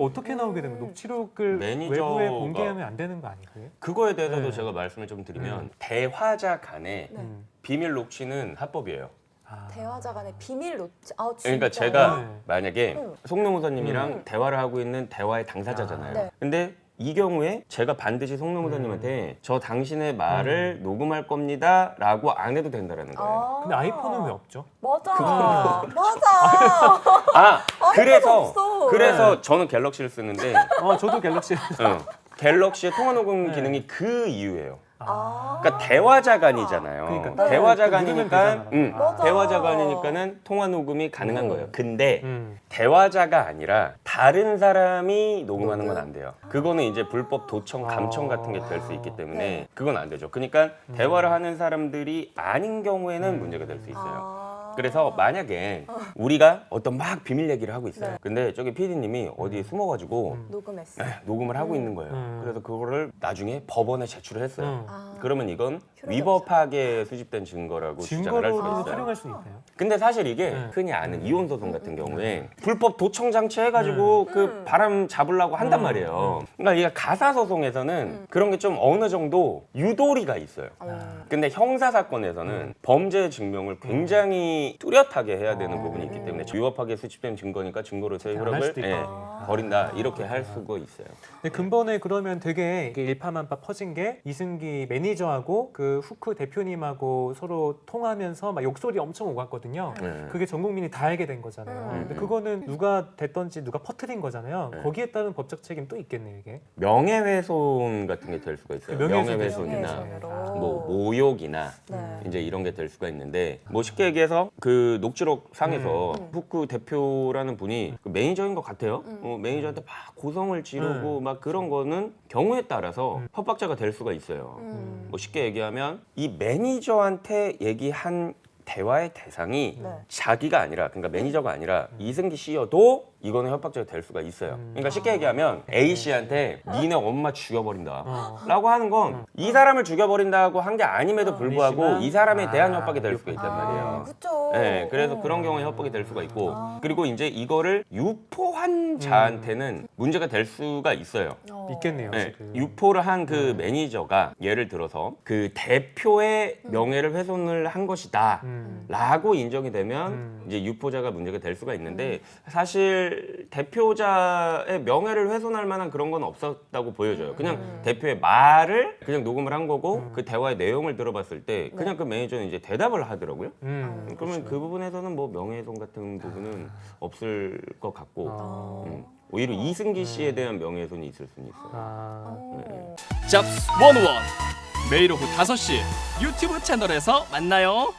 그 어떻게 나오게 된 거예요? 녹취록을 매니저가 외부에 공개하면 안 되는 거 아니에요? 그거에 대해서도 네. 제가 말씀을 좀 드리면 대화자 간의 네. 비밀 녹취는 합법이에요. 대화자 간의 비밀 녹취. 아, 진짜요? 그러니까 제가 네. 만약에 응. 송노무사님이랑 대화를 하고 있는 대화의 당사자잖아요. 네. 근데 이 경우에 제가 반드시 송노무사님한테 저 당신의 말을 녹음할 겁니다 라고 안 해도 된다라는 거예요. 근데 아이폰은 왜 없죠? 맞아. 그거- 맞아. 아, 없어. 그래서 저는 갤럭시를 쓰는데 저도 갤럭시. 갤럭시의 통화 녹음 네. 기능이 그 이유예요. 아. 그러니까 대화자 간이잖아요. 그러니까 대화자 누르면 간이니까 되잖아. 맞아. 대화자 간이니까는 통화 녹음이 가능한 거예요. 근데 음. 대화자가 아니라 다른 사람이 녹음하는 건 안 돼요. 그거는 이제 불법 도청, 감청 같은 게 될 수 있기 때문에 네. 그건 안 되죠. 그러니까 대화를 하는 사람들이 아닌 경우에는 문제가 될 수 있어요. 그래서 만약에 우리가 어떤 막 비밀 얘기를 하고 있어요. 네. 근데 저기 PD님이 어디에 숨어가지고 녹음했어. 녹음을 하고 있는 거예요. 그래서 그거를 나중에 법원에 제출을 했어요. 아. 그러면 이건 효력이 위법하게 수집된 증거라고 주장을 할 수가 증거로 있어요. 활용할 수 있나요? 근데 사실 이게 네. 흔히 아는 이혼 소송 같은 경우에 불법 도청 장치 해가지고 그 바람 잡으려고 한단 말이에요. 그러니까 이게 가사 소송에서는 그런 게 좀 어느 정도 유도리가 있어요. 근데 형사 사건에서는 범죄 증명을 굉장히 뚜렷하게 해야 되는 부분이 있기 때문에 위법하게 수집된 증거니까 증거로서의 안 할 효력을 수도 있다. 버린다 이렇게 할 수가 있어요. 근데 근본에 그러면 되게 이게 일파만파 퍼진 게 이승기 매니저하고 그 후크 대표님하고 서로 통하면서 막 욕설이 엄청 오갔거든요. 그게 전 국민이 다 알게 된 거잖아요. 근데 그거는 누가 됐던지 누가 퍼뜨린 거잖아요. 거기에 따른 법적 책임 또 있겠네요, 이게. 명예훼손 같은 게 될 수가 있어요. 명예훼손이나 명예훼손으로. 뭐 모욕이나 네. 이제 이런 게 될 수가 있는데 뭐 쉽게 얘기해서 그 녹취록 상에서 후크 대표라는 분이 그 매니저인 것 같아요. 매니저한테 막 고성을 지르고 막 그런 거는 경우에 따라서 협박자가 될 수가 있어요. 뭐 쉽게 얘기하면 이 매니저한테 얘기한 대화의 대상이 네. 자기가 아니라 그러니까 매니저가 아니라 이승기 씨여도 이거는 협박자가 될 수가 있어요. 그러니까 쉽게 얘기하면 A 씨한테 니네 엄마 죽여버린다 라고 하는 건 이 사람을 죽여버린다고 한 게 아님에도 불구하고 아니지만, 이 사람에 대한 협박이 될 수가 있단 말이에요. 그쵸. 네, 그래서 그런 경우에 협박이 될 수가 있고 그리고 이제 이거를 유포한 자한테는 문제가 될 수가 있어요. 있겠네요, 네, 지금. 유포를 한 그 매니저가 예를 들어서 그 대표의 명예를 훼손을 한 것이다 라고 인정이 되면 이제 유포자가 문제가 될 수가 있는데 사실 대표자의 명예를 훼손할 만한 그런 건 없었다고 보여져요. 그냥 대표의 말을 그냥 녹음을 한 거고 그 대화의 내용을 들어봤을 때 그냥 그 매니저는 이제 대답을 하더라고요. 그러면 그 부분에서는 뭐 명예훼손 같은 부분은 없을 것 같고 오히려 이승기 씨에 대한 명예훼손이 있을 수는 있어요. 잡스 101 매일 오후 5시 유튜브 채널에서 만나요.